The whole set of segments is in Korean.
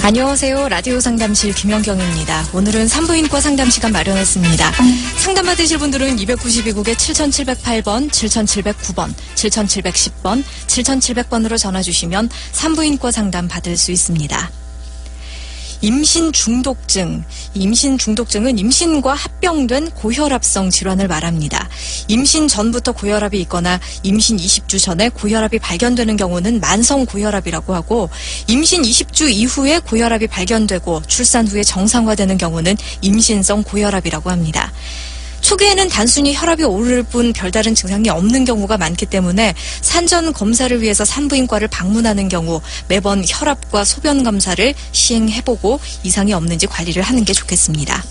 안녕하세요. 라디오 상담실 김연경입니다. 오늘은 산부인과 상담 시간 마련했습니다. 상담 받으실 분들은 292국에 7708번, 7709번, 7710번, 7700번으로 전화 주시면 산부인과 상담 받을 수 있습니다. 임신 중독증. 임신 중독증은 임신과 합병된 고혈압성 질환을 말합니다. 임신 전부터 고혈압이 있거나 임신 20주 전에 고혈압이 발견되는 경우는 만성 고혈압이라고 하고, 임신 20주 이후에 고혈압이 발견되고 출산 후에 정상화되는 경우는 임신성 고혈압이라고 합니다. 초기에는 단순히 혈압이 오를 뿐 별다른 증상이 없는 경우가 많기 때문에 산전 검사를 위해서 산부인과를 방문하는 경우 매번 혈압과 소변 검사를 시행해보고 이상이 없는지 관리를 하는 게 좋겠습니다.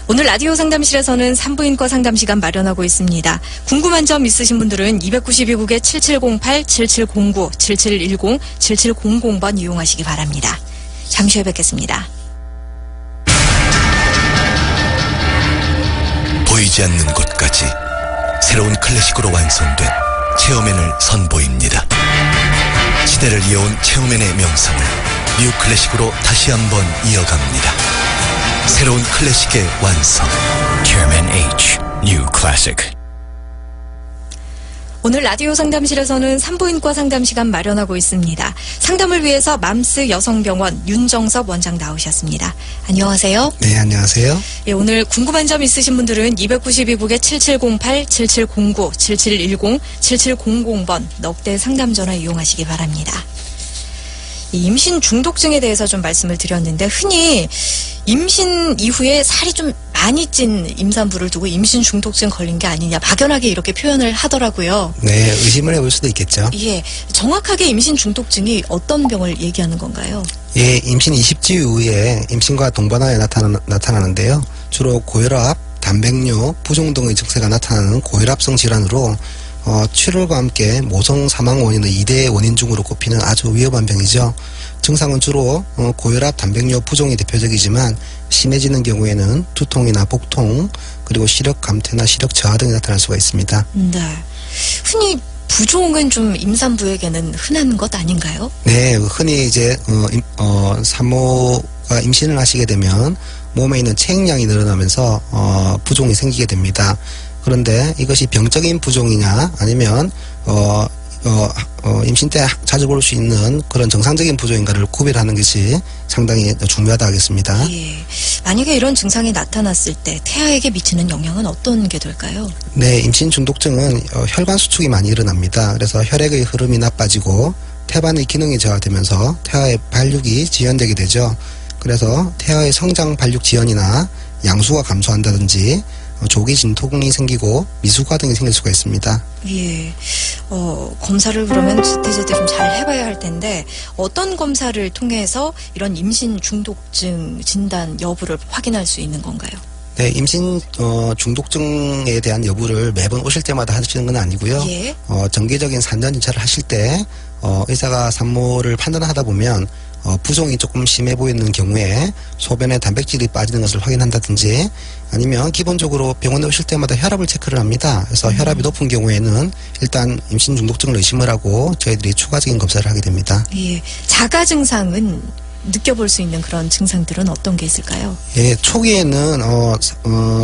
오늘 라디오 상담실에서는 산부인과 상담 시간 마련하고 있습니다. 궁금한 점 있으신 분들은 292국에 7708, 7709, 7710, 7700번 이용하시기 바랍니다. 잠시 후에 뵙겠습니다. 보이지 않는 곳까지 새로운 클래식으로 완성된 체어맨을 선보입니다. 시대를 이어온 체어맨의 명성을 뉴 클래식으로 다시 한번 이어갑니다. 새로운 클래식의 완성. 체어맨 H New Classic. 오늘 라디오 상담실에서는 산부인과 상담 시간 마련하고 있습니다. 상담을 위해서 맘스 여성병원 윤정섭 원장 나오셨습니다. 안녕하세요. 네, 안녕하세요. 예, 오늘 궁금한 점 있으신 분들은 292국에 7708, 7709, 7710, 7700번 넉대 상담 전화 이용하시기 바랍니다. 임신 중독증에 대해서 좀 말씀을 드렸는데, 흔히 임신 이후에 살이 좀 많이 찐 임산부를 두고 임신 중독증 걸린 게 아니냐 막연하게 이렇게 표현을 하더라고요. 네, 의심을 해볼 수도 있겠죠. 예, 정확하게 임신 중독증이 어떤 병을 얘기하는 건가요? 예, 임신 20주 이후에 임신과 동반하여 나타나는데요. 주로 고혈압, 단백뇨, 부종 등의 증세가 나타나는 고혈압성 질환으로 출혈과 함께 모성 사망 원인의 2대 원인 중으로 꼽히는 아주 위험한 병이죠. 증상은 주로 고혈압, 단백뇨, 부종이 대표적이지만 심해지는 경우에는 두통이나 복통, 그리고 시력 감퇴나 시력 저하 등이 나타날 수가 있습니다. 네. 흔히 부종은 좀 임산부에게는 흔한 것 아닌가요? 네, 흔히 이제 산모가 임신을 하시게 되면 몸에 있는 체액량이 늘어나면서 부종이 생기게 됩니다. 그런데 이것이 병적인 부종이냐 아니면 임신 때 자주 볼 수 있는 그런 정상적인 부종인가를 구별하는 것이 상당히 중요하다 하겠습니다. 예. 만약에 이런 증상이 나타났을 때 태아에게 미치는 영향은 어떤 게 될까요? 네, 임신 중독증은 혈관 수축이 많이 일어납니다. 그래서 혈액의 흐름이 나빠지고 태반의 기능이 저하되면서 태아의 발육이 지연되게 되죠. 그래서 태아의 성장 발육 지연이나 양수가 감소한다든지 조기 진통이 생기고 미숙화 등이 생길 수가 있습니다. 예. 검사를 그러면 제때제때 좀 잘 해봐야 할 텐데, 어떤 검사를 통해서 이런 임신 중독증 진단 여부를 확인할 수 있는 건가요? 네, 임신 중독증에 대한 여부를 매번 오실 때마다 하시는 건 아니고요. 예. 정기적인 산전 진찰을 하실 때 의사가 산모를 판단하다 보면 부종이 조금 심해 보이는 경우에 소변에 단백질이 빠지는 것을 확인한다든지, 아니면 기본적으로 병원에 오실 때마다 혈압을 체크를 합니다. 그래서 혈압이 높은 경우에는 일단 임신 중독증을 의심을 하고 저희들이 추가적인 검사를 하게 됩니다. 예. 자가 증상은 느껴볼 수 있는 그런 증상들은 어떤 게 있을까요? 예, 초기에는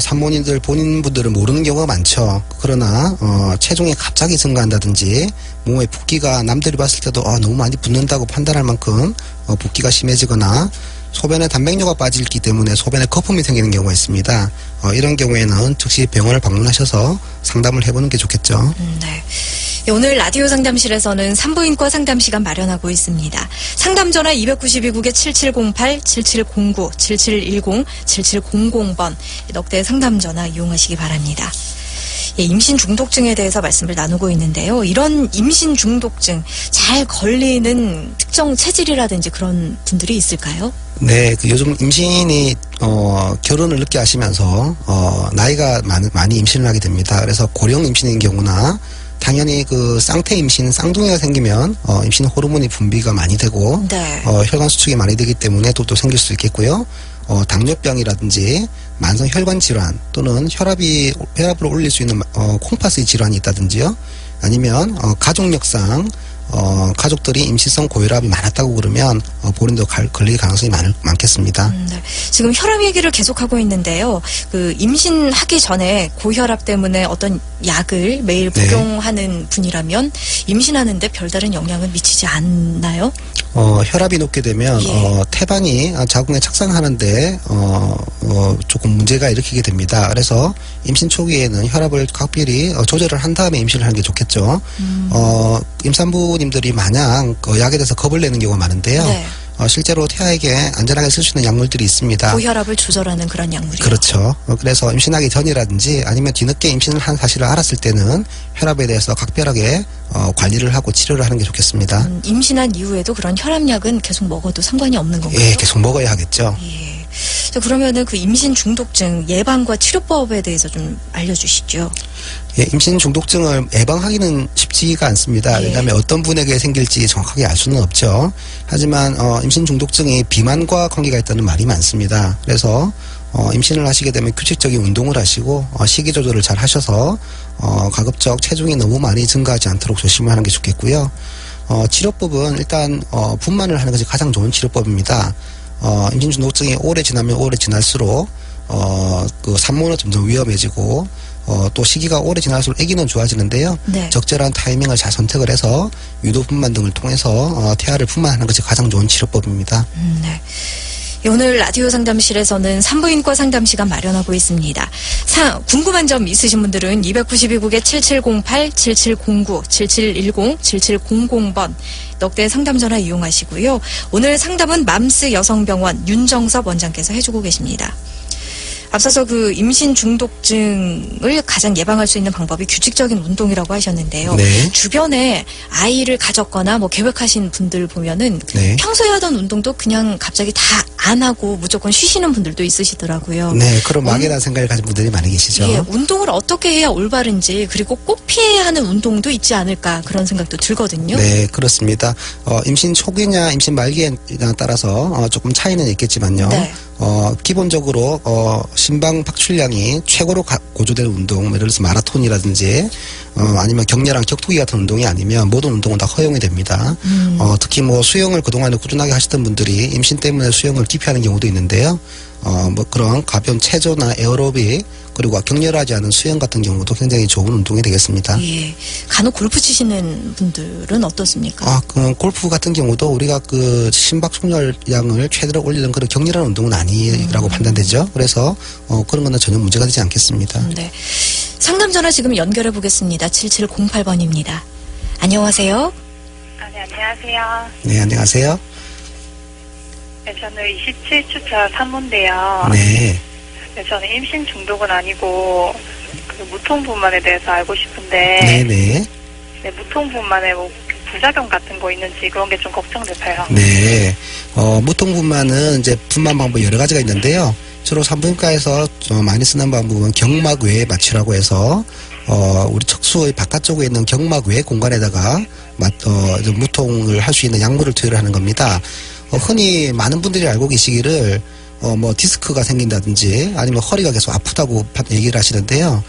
산모님들 본인분들은 모르는 경우가 많죠. 그러나 체중이 갑자기 증가한다든지 몸에 붓기가 남들이 봤을 때도 너무 많이 붓는다고 판단할 만큼 붓기가 심해지거나 소변에 단백뇨가 빠지기 때문에 소변에 거품이 생기는 경우가 있습니다. 이런 경우에는 즉시 병원을 방문하셔서 상담을 해보는 게 좋겠죠. 네. 오늘 라디오 상담실에서는 산부인과 상담 시간 마련하고 있습니다. 상담 전화 292국에 7708, 7709, 7710, 7700번 넉대 상담 전화 이용하시기 바랍니다. 예, 임신 중독증에 대해서 말씀을 나누고 있는데요. 이런 임신 중독증 잘 걸리는 특정 체질이라든지 그런 분들이 있을까요? 네, 요즘 임신이 결혼을 늦게 하시면서 나이가 많이 임신을 하게 됩니다. 그래서 고령 임신인 경우나 당연히 그 쌍태 임신, 쌍둥이가 생기면 임신 호르몬이 분비가 많이 되고 네. 혈관 수축이 많이 되기 때문에 또 생길 수 있겠고요. 당뇨병이라든지 만성 혈관 질환 또는 혈압을 올릴 수 있는 콩팥의 질환이 있다든지요. 아니면 가족력상 가족들이 임시성 고혈압이 많았다고 그러면 본인도 걸릴 가능성이 많겠습니다. 네. 지금 혈압 얘기를 계속하고 있는데요. 그 임신하기 전에 고혈압 때문에 어떤 약을 매일 네. 복용하는 분이라면 임신하는데 별다른 영향을 미치지 않나요? 혈압이 높게 되면 예. 태반이 자궁에 착상하는데 조금 문제가 일으키게 됩니다. 그래서 임신 초기에는 혈압을 각별히 조절을 한 다음에 임신을 하는 게 좋겠죠. 임산부님들이 마냥 약에 대해서 겁을 내는 경우가 많은데요. 네. 실제로 태아에게 안전하게 쓸 수 있는 약물들이 있습니다. 고혈압을 조절하는 그런 약물이요. 그렇죠. 그래서 임신하기 전이라든지 아니면 뒤늦게 임신을 한 사실을 알았을 때는 혈압에 대해서 각별하게 관리를 하고 치료를 하는 게 좋겠습니다. 임신한 이후에도 그런 혈압약은 계속 먹어도 상관이 없는 건가요? 예, 계속 먹어야 하겠죠. 예. 자, 그러면은 그 임신 중독증 예방과 치료법에 대해서 좀 알려주시죠. 예, 임신 중독증을 예방하기는 쉽지가 않습니다. 예. 왜냐하면 어떤 분에게 생길지 정확하게 알 수는 없죠. 하지만 임신 중독증이 비만과 관계가 있다는 말이 많습니다. 그래서 임신을 하시게 되면 규칙적인 운동을 하시고 식이 조절을 잘 하셔서 가급적 체중이 너무 많이 증가하지 않도록 조심하는 게 좋겠고요. 치료법은 일단 분만을 하는 것이 가장 좋은 치료법입니다. 임신 중독증이 오래 지나면 오래 지날수록 그 산모는 점점 위험해지고 또 시기가 오래 지날수록 아기는 좋아지는데요. 네. 적절한 타이밍을 잘 선택을 해서 유도 분만 등을 통해서 태아를 분만하는 것이 가장 좋은 치료법입니다. 네. 오늘 라디오 상담실에서는 산부인과 상담 시간 마련하고 있습니다. 궁금한 점 있으신 분들은 292국에 7708, 7709, 7710, 7700번 넉대 상담 전화 이용하시고요. 오늘 상담은 맘스 여성병원 윤정섭 원장께서 해주고 계십니다. 앞서서 그 임신 중독증을 가장 예방할 수 있는 방법이 규칙적인 운동이라고 하셨는데요. 네. 주변에 아이를 가졌거나 뭐 계획하신 분들 보면은 네. 평소에 하던 운동도 그냥 갑자기 다 안 하고 무조건 쉬시는 분들도 있으시더라고요. 네, 그런 막연한 생각을 가진 분들이 많이 계시죠. 예, 운동을 어떻게 해야 올바른지 그리고 꼭 피해야 하는 운동도 있지 않을까 그런 생각도 들거든요. 네, 그렇습니다. 임신 초기냐 임신 말기에 따라서 조금 차이는 있겠지만요. 네. 기본적으로 심방 박출량이 최고로 고조되는 운동, 예를 들어서 마라톤이라든지 아니면 격렬한 격투기 같은 운동이 아니면 모든 운동은 다 허용이 됩니다. 특히 뭐 수영을 그동안에 꾸준하게 하셨던 분들이 임신 때문에 수영을 기피하는 경우도 있는데요. 뭐 그런 가벼운 체조나 에어로빅 그리고 격렬하지 않은 수영 같은 경우도 굉장히 좋은 운동이 되겠습니다. 예. 간혹 골프 치시는 분들은 어떻습니까? 그 골프 같은 경우도 우리가 그 심박 충혈량을 최대로 올리는 그런 격렬한 운동은 아니라고 판단되죠. 그래서 그런 거는 전혀 문제가 되지 않겠습니다. 네. 상담 전화 지금 연결해 보겠습니다. 7708번입니다. 안녕하세요. 네, 안녕하세요. 네, 안녕하세요. 네, 저는 27주차 산모인데요. 네. 네, 저는 임신 중독은 아니고 그 무통분만에 대해서 알고 싶은데 네네. 네, 무통분만에 뭐 부작용 같은 거 있는지 그런 게 좀 걱정돼서요. 네. 무통분만은 이제 분만 방법 여러 가지가 있는데요. 주로 산부인과에서 많이 쓰는 방법은 경막 외 마취라고 해서 우리 척수의 바깥쪽에 있는 경막 외 공간에다가 무통을 할 수 있는 약물을 투여를 하는 겁니다. 흔히 많은 분들이 알고 계시기를 뭐 디스크가 생긴다든지 아니면 허리가 계속 아프다고 얘기를 하시는데요.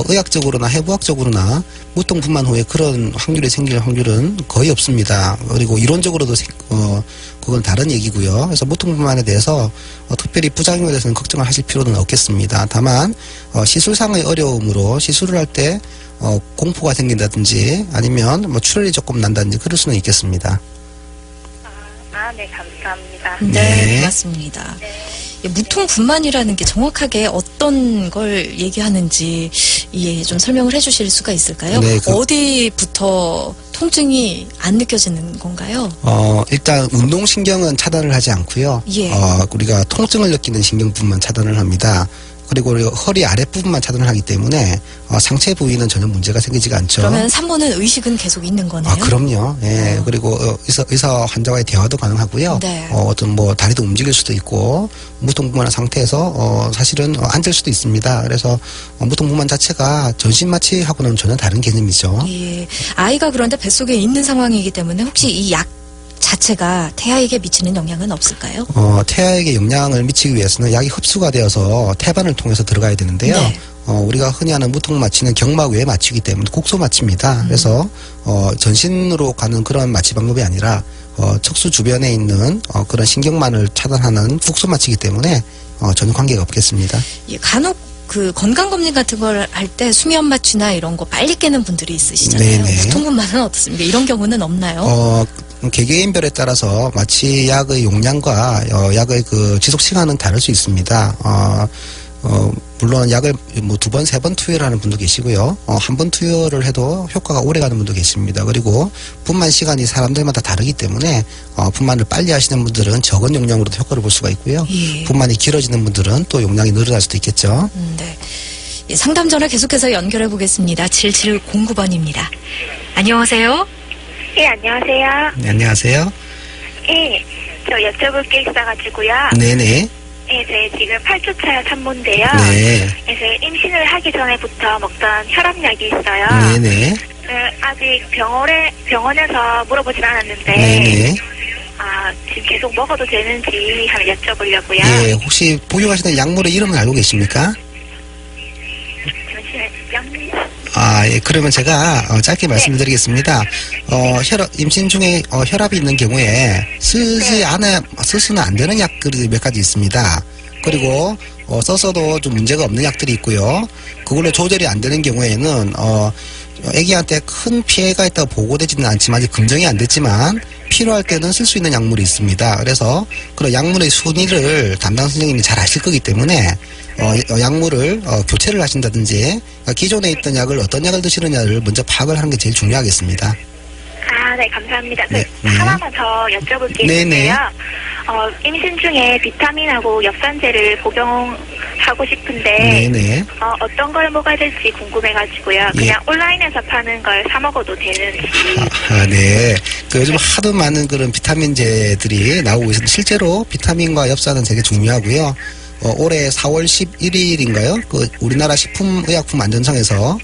의학적으로나 해부학적으로나 무통분만 후에 그런 확률이 생길 확률은 거의 없습니다. 그리고 이론적으로도 그건 다른 얘기고요. 그래서 무통분만에 대해서 특별히 부작용에 대해서는 걱정을 하실 필요는 없겠습니다. 다만 시술상의 어려움으로 시술을 할 때 공포가 생긴다든지 아니면 뭐 출혈이 조금 난다든지 그럴 수는 있겠습니다. 네, 감사합니다. 네, 고맙습니다. 예, 무통분만이라는 게 정확하게 어떤 걸 얘기하는지 좀 설명을 해주실 수가 있을까요? 네, 어디부터 통증이 안 느껴지는 건가요? 일단 운동신경은 차단을 하지 않고요. 예. 우리가 통증을 느끼는 신경부분만 차단을 합니다. 그리고 허리 아랫부분만 차단을 하기 때문에 상체 부위는 전혀 문제가 생기지가 않죠. 그러면 산모는 의식은 계속 있는 거네요? 그럼요. 예. 그리고 의사 환자와의 대화도 가능하고요. 네. 어떤 뭐 다리도 움직일 수도 있고 무통분만한 상태에서 사실은 앉을 수도 있습니다. 그래서 무통분만 자체가 전신 마취하고는 전혀 다른 개념이죠. 예. 아이가 그런데 뱃속에 있는 상황이기 때문에 혹시 이 약 자체가 태아에게 미치는 영향은 없을까요? 태아에게 영향을 미치기 위해서는 약이 흡수가 되어서 태반을 통해서 들어가야 되는데요. 네. 우리가 흔히 하는 무통 마취는 경막 외 마취이기 때문에 국소 마취입니다. 그래서 전신으로 가는 그런 마취 방법이 아니라 척수 주변에 있는 그런 신경만을 차단하는 국소 마취이기 때문에 전혀 관계가 없겠습니다. 예, 간혹 그 건강검진 같은 걸 할 때 수면 마취나 이런 거 빨리 깨는 분들이 있으시잖아요. 네네. 무통분만은 어떻습니까? 이런 경우는 없나요? 개개인별에 따라서 마취약의 용량과 약의 그 지속 시간은 다를 수 있습니다. 물론 약을 뭐 2번, 3번 투여를 하는 분도 계시고요. 한 번 투여를 해도 효과가 오래 가는 분도 계십니다. 그리고 분만 시간이 사람들마다 다르기 때문에 분만을 빨리 하시는 분들은 적은 용량으로도 효과를 볼 수가 있고요. 예. 분만이 길어지는 분들은 또 용량이 늘어날 수도 있겠죠. 네. 예, 상담 전화 계속해서 연결해 보겠습니다. 7709번입니다. 안녕하세요. 예, 안녕하세요. 네, 안녕하세요. 예, 저 여쭤볼 게 있어가지고요. 네네. 예, 제 지금 8주차 산모인데요. 네. 그래서 임신을 하기 전에부터 먹던 혈압약이 있어요. 네네. 아직 병원에서 물어보진 않았는데, 네네. 지금 계속 먹어도 되는지 한번 여쭤보려고요. 예, 혹시 복용하시는 약물의 이름을 알고 계십니까? 잠시만요. 예, 그러면 제가 짧게 말씀드리겠습니다. 임신 중에 혈압이 있는 경우에 써서는 안 되는 약들이 몇 가지 있습니다. 그리고 써서도 좀 문제가 없는 약들이 있고요. 그걸로 조절이 안 되는 경우에는 아기한테 큰 피해가 있다고 보고되지는 않지만 아직 검증이 안 됐지만 필요할 때는 쓸 수 있는 약물이 있습니다. 그래서 그런 약물의 순위를 담당 선생님이 잘 아실 거기 때문에 약물을 교체를 하신다든지 기존에 있던 약을 어떤 약을 드시느냐를 먼저 파악을 하는 게 제일 중요하겠습니다. 네, 감사합니다. 네, 하나만 더 여쭤볼 게 네네. 있는데요. 임신 중에 비타민하고 엽산제를 복용하고 싶은데, 네네. 어떤 걸 먹어야 될지 궁금해가지고요. 그냥 온라인에서 파는 걸 사 먹어도 되는지. 네. 요즘 하도 많은 그런 비타민제들이 나오고 있습니다. 실제로 비타민과 엽산은 되게 중요하고요. 올해 4월 11일인가요? 우리나라 식품의약품안전청에서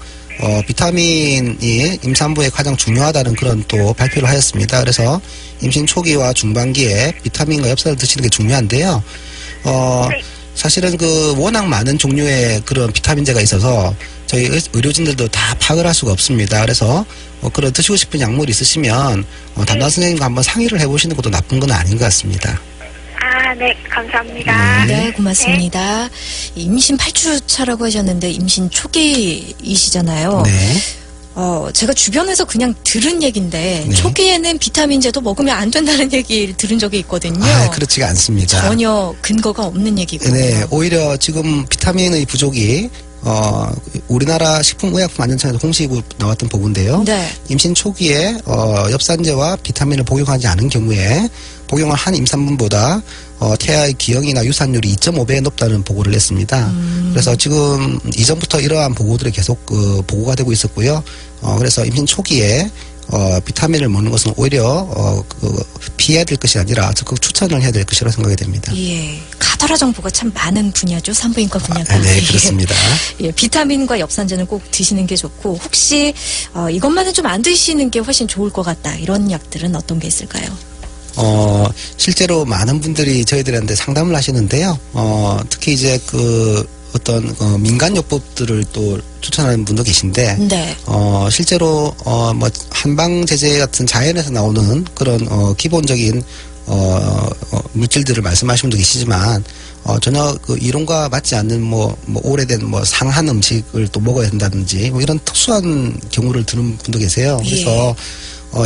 비타민이 임산부에 가장 중요하다는 그런 또 발표를 하였습니다. 그래서 임신 초기와 중반기에 비타민과 엽산을 드시는 게 중요한데요. 사실은 워낙 많은 종류의 그런 비타민제가 있어서 저희 의료진들도 다 파악을 할 수가 없습니다. 그래서 그런 드시고 싶은 약물이 있으시면 담당 선생님과 한번 상의를 해보시는 것도 나쁜 건 아닌 것 같습니다. 네, 감사합니다. 네, 고맙습니다. 임신 8주 차라고 하셨는데 임신 초기이시잖아요. 네. 제가 주변에서 그냥 들은 얘기인데 네. 초기에는 비타민제도 먹으면 안 된다는 얘기를 들은 적이 있거든요. 그렇지가 않습니다. 전혀 근거가 없는 얘기고요. 네, 오히려 지금 비타민의 부족이 우리나라 식품의약품안전청에서 공식으로 나왔던 보고인데요. 네. 임신 초기에 엽산제와 비타민을 복용하지 않은 경우에 복용을 한 임산부보다 태아의 기형이나 유산율이 2.5배 높다는 보고를 냈습니다. 그래서 지금 이전부터 이러한 보고들이 계속 보고가 되고 있었고요. 그래서 임신 초기에 비타민을 먹는 것은 오히려 피해야 될 것이 아니라 적극 추천을 해야 될 것이라고 생각이 됩니다. 예, 카더라 정보가 참 많은 분야죠. 산부인과 분야가. 네, 그렇습니다. 예, 비타민과 엽산제는 꼭 드시는 게 좋고 혹시 이것만은 좀 안 드시는 게 훨씬 좋을 것 같다. 이런 약들은 어떤 게 있을까요? 실제로 많은 분들이 저희들한테 상담을 하시는데요. 특히 이제 어떤 민간요법들을 또 추천하는 분도 계신데 네. 실제로 한방 제제 같은 자연에서 나오는 그런 기본적인 물질들을 말씀하시는 분도 계시지만 전혀 이론과 맞지 않는 오래된 상한 음식을 또 먹어야 된다든지 이런 특수한 경우를 드는 분도 계세요. 그래서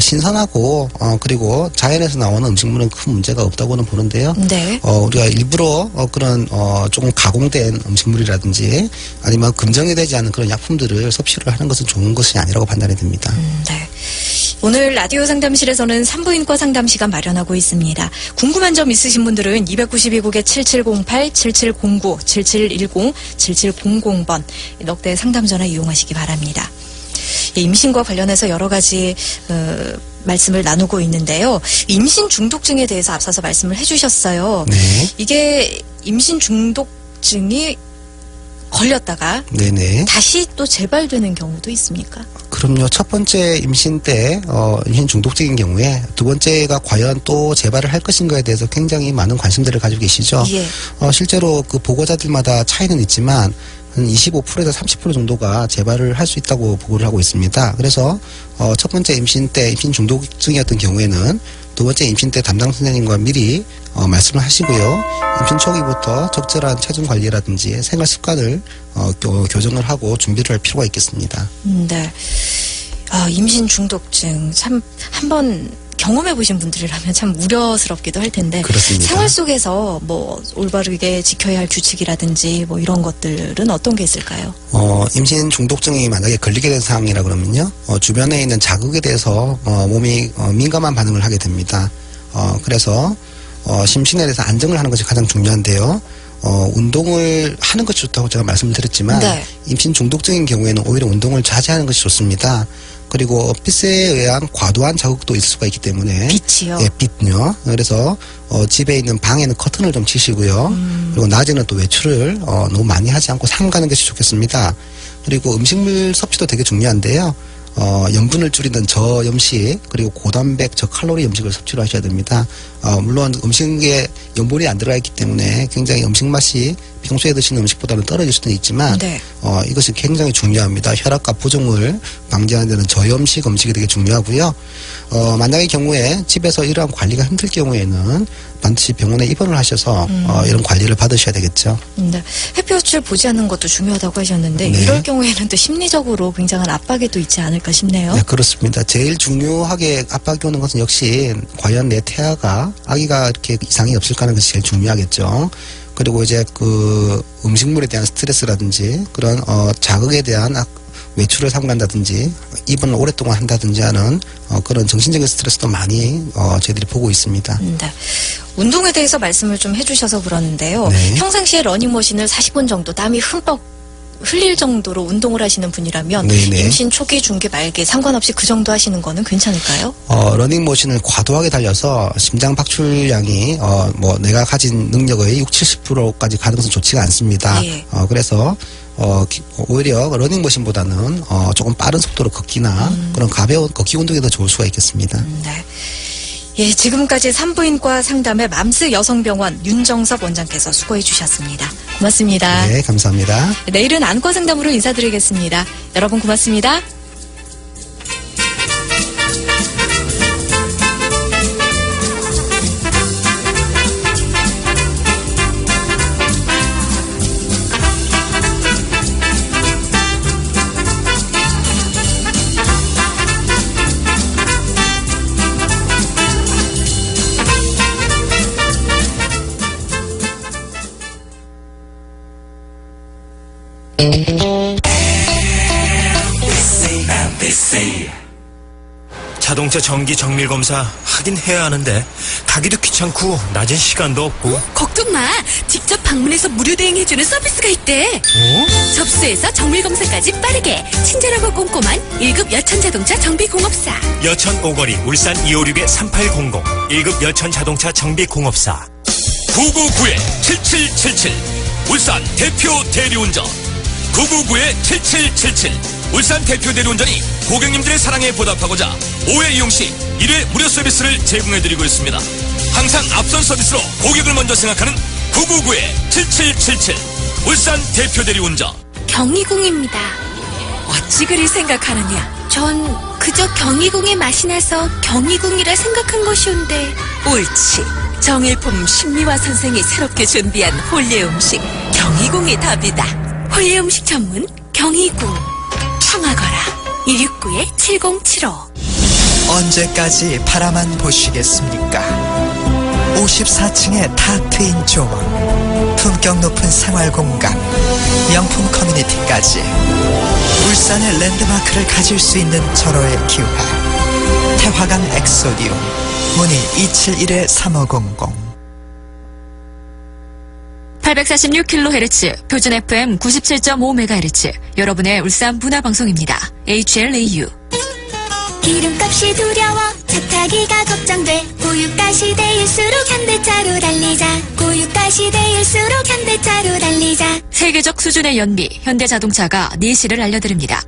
신선하고 그리고 자연에서 나오는 음식물은 큰 문제가 없다고는 보는데요. 네. 우리가 일부러 그런 조금 가공된 음식물이라든지 아니면 검증이 되지 않은 그런 약품들을 섭취를 하는 것은 좋은 것이 아니라고 판단이 됩니다. 네. 오늘 라디오 상담실에서는 산부인과 상담 시간 마련하고 있습니다. 궁금한 점 있으신 분들은 292국에 7708, 7709, 7710, 7700번 넉대 상담 전화 이용하시기 바랍니다. 임신과 관련해서 여러 가지 말씀을 나누고 있는데요. 임신 중독증에 대해서 앞서서 말씀을 해주셨어요. 네. 이게 임신 중독증이 걸렸다가 네네. 다시 또 재발되는 경우도 있습니까? 그럼요. 첫 번째 임신 때 임신 중독적인 경우에 두 번째가 과연 또 재발을 할 것인가에 대해서 굉장히 많은 관심들을 가지고 계시죠. 예. 실제로 그 보고자들마다 차이는 있지만 한 25%에서 30% 정도가 재발을 할 수 있다고 보고를 하고 있습니다. 그래서 첫 번째 임신 때 임신 중독증이었던 경우에는 두 번째 임신 때 담당 선생님과 미리 말씀을 하시고요. 임신 초기부터 적절한 체중 관리라든지 생활 습관을 교정을 하고 준비를 할 필요가 있겠습니다. 네. 임신 중독증 참 한번 경험해 보신 분들이라면 참 우려스럽기도 할 텐데 그렇습니다. 생활 속에서 뭐 올바르게 지켜야 할 규칙이라든지 뭐 이런 것들은 어떤 게 있을까요? 임신 중독증이 만약에 걸리게 된 상황이라 그러면요. 주변에 있는 자극에 대해서 몸이 민감한 반응을 하게 됩니다. 그래서 심신에 대해서 안정을 하는 것이 가장 중요한데요. 운동을 하는 것이 좋다고 제가 말씀을 드렸지만 네. 임신 중독증인 경우에는 오히려 운동을 자제하는 것이 좋습니다. 그리고 빛에 의한 과도한 자극도 있을 수가 있기 때문에 빛이요? 예, 빛요. 그래서 집에 있는 방에는 커튼을 좀 치시고요. 그리고 낮에는 또 외출을 너무 많이 하지 않고 삼가는 것이 좋겠습니다. 그리고 음식물 섭취도 되게 중요한데요. 염분을 줄이는 저염식 그리고 고단백 저칼로리 음식을 섭취를 하셔야 됩니다. 물론 음식에 염분이 안 들어가 있기 때문에 굉장히 음식 맛이 평소에 드시는 음식보다는 떨어질 수도 있지만 네. 이것이 굉장히 중요합니다. 혈압과 부종을 방지하는 데는 저염식 음식이 되게 중요하고요. 만약의 경우에 집에서 이러한 관리가 힘들 경우에는 반드시 병원에 입원을 하셔서 이런 관리를 받으셔야 되겠죠. 네. 햇볕을 보지 않는 것도 중요하다고 하셨는데 네. 이럴 경우에는 또 심리적으로 굉장한 압박이 또 있지 않을까 싶네요. 네, 그렇습니다. 제일 중요하게 압박이 오는 것은 역시 과연 내 태아가 아기가 이렇게 이상이 없을까 하는 것이 제일 중요하겠죠. 그리고 이제 그 음식물에 대한 스트레스라든지 그런 자극에 대한 외출을 삼간다든지 입원을 오랫동안 한다든지 하는 그런 정신적인 스트레스도 많이 저희들이 보고 있습니다. 네. 운동에 대해서 말씀을 좀 해주셔서 그러는데요. 네. 평상시에 러닝머신을 40분 정도 땀이 흠뻑 흘릴 정도로 운동을 하시는 분이라면 네네. 임신 초기, 중기, 말기 상관없이 그 정도 하시는 거는 괜찮을까요? 러닝머신을 과도하게 달려서 심장 박출량이 내가 가진 능력의 60-70%까지 가는 것은 좋지가 않습니다. 예. 그래서 오히려 러닝머신보다는 조금 빠른 속도로 걷기나 그런 가벼운 걷기 운동이 더 좋을 수가 있겠습니다. 네. 예, 지금까지 산부인과 상담의 맘스 여성병원 윤정섭 원장께서 수고해 주셨습니다. 고맙습니다. 네, 감사합니다. 내일은 안과 상담으로 인사드리겠습니다. 여러분 고맙습니다. 자동차 정기 정밀 검사 하긴 해야 하는데 가기도 귀찮고 낮은 시간도 없고. 걱정 마. 직접 방문해서 무료 대행해주는 서비스가 있대. 접수해서 정밀 검사까지 빠르게 친절하고 꼼꼼한 1급 여천자동차 정비공업사. 여천 오거리 울산 256-3800 1급 여천 자동차 정비공업사. 999-7777 울산 대표 대리운전 999-7777 울산 대표 대리운전이 고객님들의 사랑에 보답하고자 5회 이용 시 1회 무료 서비스를 제공해드리고 있습니다. 항상 앞선 서비스로 고객을 먼저 생각하는 999-7777 울산 대표 대리운전. 경희궁입니다. 어찌 그리 생각하느냐? 전 그저 경희궁의 맛이 나서 경희궁이라 생각한 것이온데. 옳지. 정일품 신미화 선생이 새롭게 준비한 홀례 음식 경희궁이 답이다. 홀례 음식 전문 경희궁. 청하거라. 269-7075. 언제까지 바라만 보시겠습니까? 54층의 타 트인 조원, 품격 높은 생활공간, 명품 커뮤니티까지 울산의 랜드마크를 가질 수 있는 절호의 기회. 태화강 엑소디움 문의 271-3500. 846kHz, 표준 FM 97.5MHz, 여러분의 울산 문화방송입니다. HLAU. 기름값이 두려워 차 타기가 걱정돼. 고유가 시대일수록 현대차로 달리자. 고유가 시대일수록 현대차로 달리자. 세계적 수준의 연비, 현대자동차가 내실을 알려드립니다.